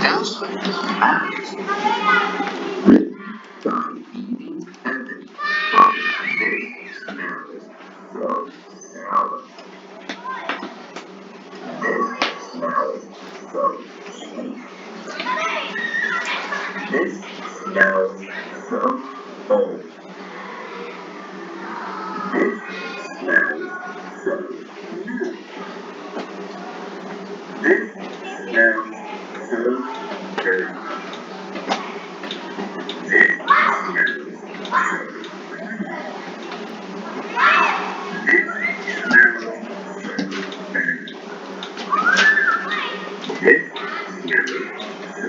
outside eyes. Written by Evie Evan. This smells so sour. This smells so sweet. This smells so old. This smells so new. This smells so dirty. This smells so clean. This smells so bad.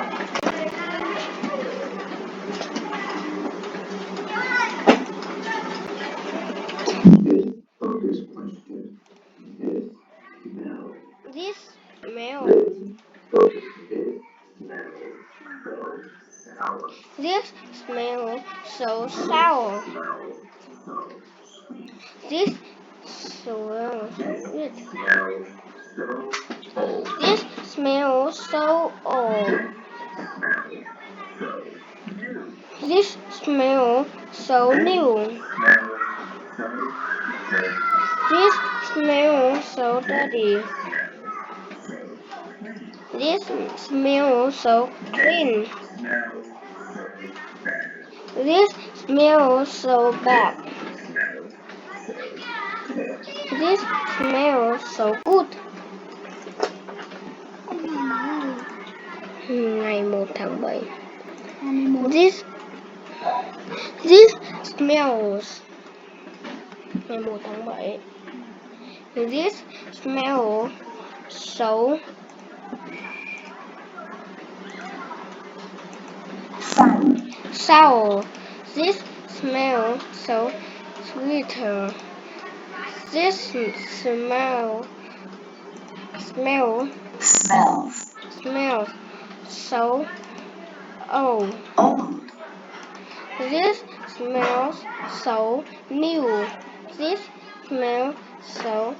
This smells so good. This focus question. This smells. This smells so sour. This smells sweet. This smells so old. This smells so new. This smells so dirty. This smells so clean. This smells so bad. This smells so good. Ngày 1 tháng 7. This smells. Ngày 1 tháng 7. This smells so sour. This smells so sweeter. This smells so old. This smells so new. This smells so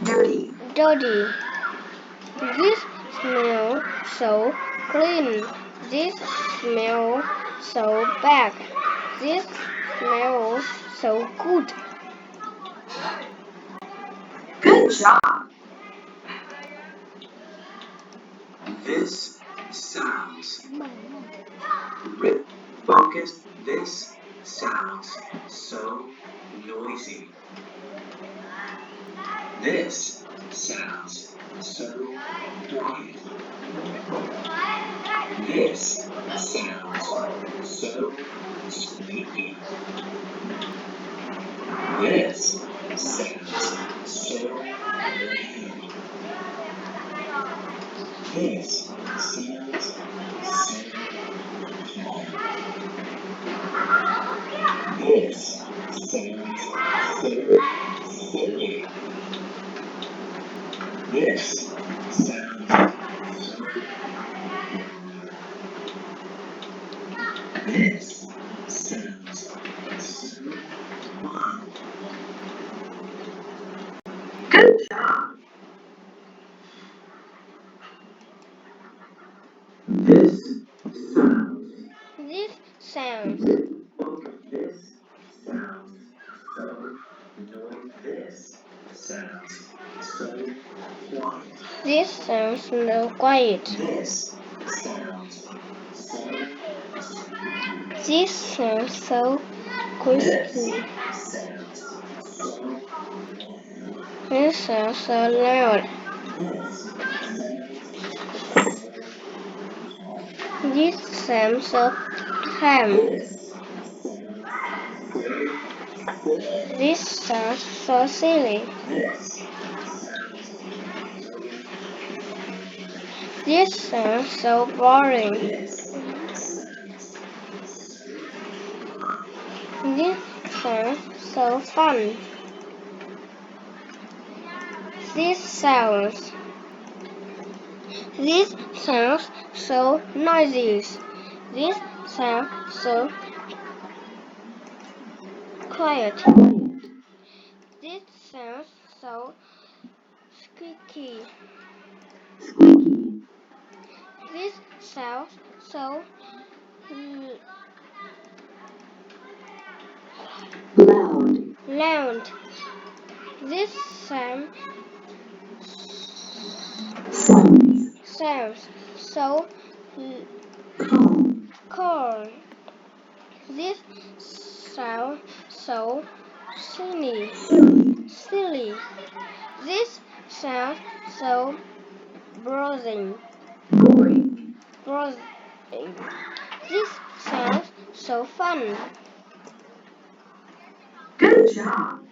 dirty. This smells so clean. This smells so bad. This smells so good. Good job. This sounds. Focus. This sounds so noisy. This sounds so quiet. This sounds so squeaky. This sounds so loud. This sounds so calm. This sounds so silly. This sounds so. This sounds so fun. Good job. This sounds. This sounds. This sounds so noisy. This sounds so quiet. This sounds so quiet. This sounds so. This sounds so crispy. This sounds so loud. This sounds so calm. This sounds so silly. This sounds so boring. This sounds so fun. This sounds so noisy. This sounds so quiet. This sounds so squeaky. squeaky, This sounds so loud, loud. This sounds so calm, cold. This sounds so silly. silly, Silly. This sounds so browsing. boring. Browsing. This sounds so fun. Good job!